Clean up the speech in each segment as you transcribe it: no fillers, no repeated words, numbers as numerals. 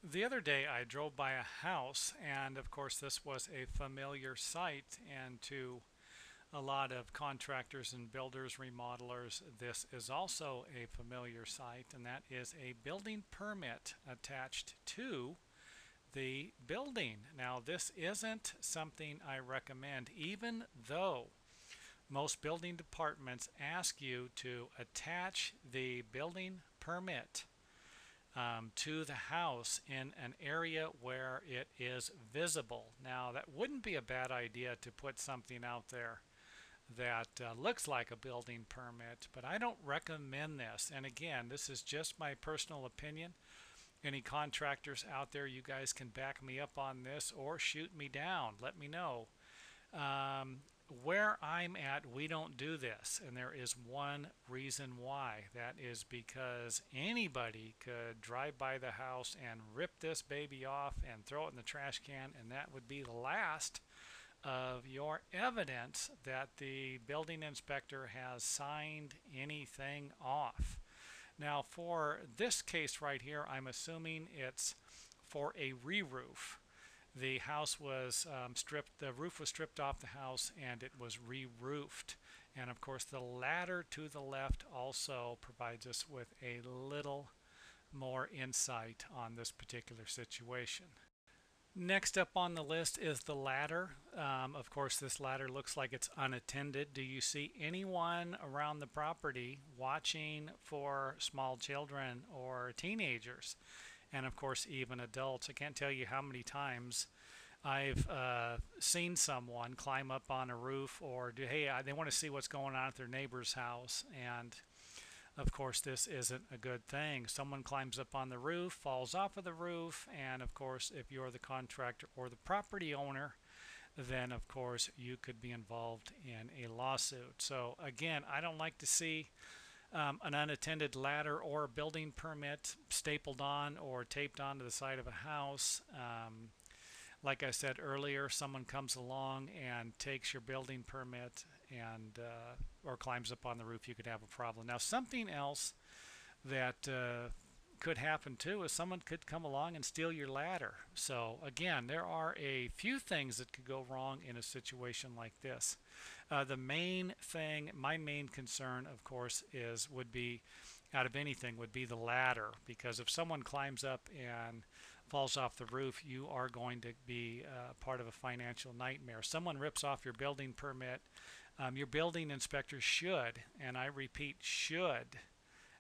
The other day I drove by a house, and of course, this was a familiar sight. And to a lot of contractors and builders, remodelers, this is also a familiar sight, and that is a building permit attached to the building. Now, this isn't something I recommend, even though most building departments ask you to attach the building permit to the house in an area where it is visible. Now, that wouldn't be a bad idea to put something out there that looks like a building permit, but I don't recommend this. And again, this is just my personal opinion. Any contractors out there, you guys can back me up on this or shoot me down. Let me know. Um, where I'm at, we don't do this, and there is one reason why. That is because anybody could drive by the house and rip this baby off and throw it in the trash can, and that would be the last of your evidence that the building inspector has signed anything off. Now, for this case right here, I'm assuming it's for a re-roof. The house was stripped, the roof was stripped off the house and it was re-roofed. And of course, the ladder to the left also provides us with a little more insight on this particular situation. Next up on the list is the ladder. Of course, this ladder looks like it's unattended. Do you see anyone around the property watching for small children or teenagers? And of course, even adults. I can't tell you how many times I've seen someone climb up on a roof or do, hey, they want to see what's going on at their neighbor's house. And of course, this isn't a good thing. Someone climbs up on the roof, falls off of the roof, and of course, if you're the contractor or the property owner, then of course you could be involved in a lawsuit. So again, I don't like to see an unattended ladder or a building permit stapled on or taped onto the side of a house. Like I said earlier, someone comes along and takes your building permit and or climbs up on the roof, you could have a problem. Now, something else that could happen too is someone could come along and steal your ladder. So again, there are a few things that could go wrong in a situation like this. The main thing, my main concern, of course, is would be out of anything would be the ladder, because if someone climbs up and falls off the roof, you are going to be part of a financial nightmare. Someone rips off your building permit, your building inspector should, and I repeat, should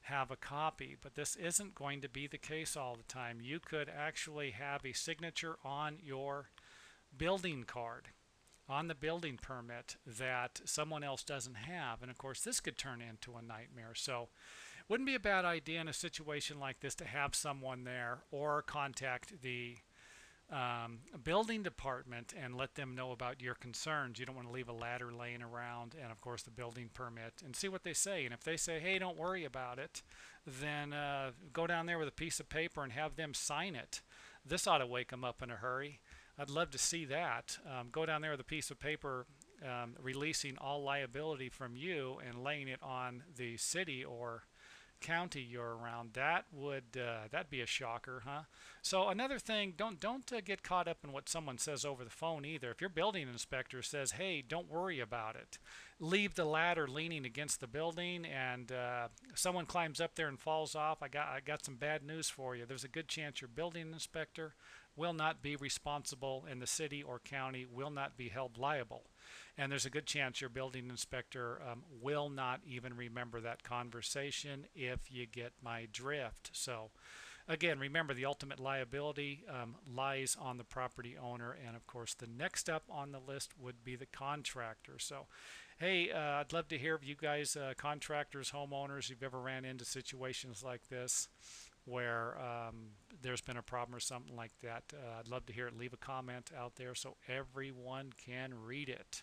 have a copy, but this isn't going to be the case all the time. You could actually have a signature on your building card, on the building permit, that someone else doesn't have. And of course, this could turn into a nightmare. So wouldn't be a bad idea in a situation like this to have someone there or contact the building department and let them know about your concerns. You don't want to leave a ladder laying around, and of course the building permit, and see what they say. And if they say, hey, don't worry about it, then go down there with a piece of paper and have them sign it. This ought to wake them up in a hurry. I'd love to see that. Go down there with a piece of paper releasing all liability from you and laying it on the city or county you're around. That'd be a shocker, huh? So another thing, don't get caught up in what someone says over the phone either. If your building inspector says, hey, don't worry about it, leave the ladder leaning against the building, and someone climbs up there and falls off, I got some bad news for you. There's a good chance your building inspector will not be responsible, and the city or county will not be held liable. And there's a good chance your building inspector will not even remember that conversation, if you get my drift. So again, remember, the ultimate liability lies on the property owner. And of course, the next up on the list would be the contractor. So hey, I'd love to hear if you guys, contractors, homeowners, you've ever ran into situations like this where there's been a problem or something like that. I'd love to hear it. Leave a comment out there so everyone can read it.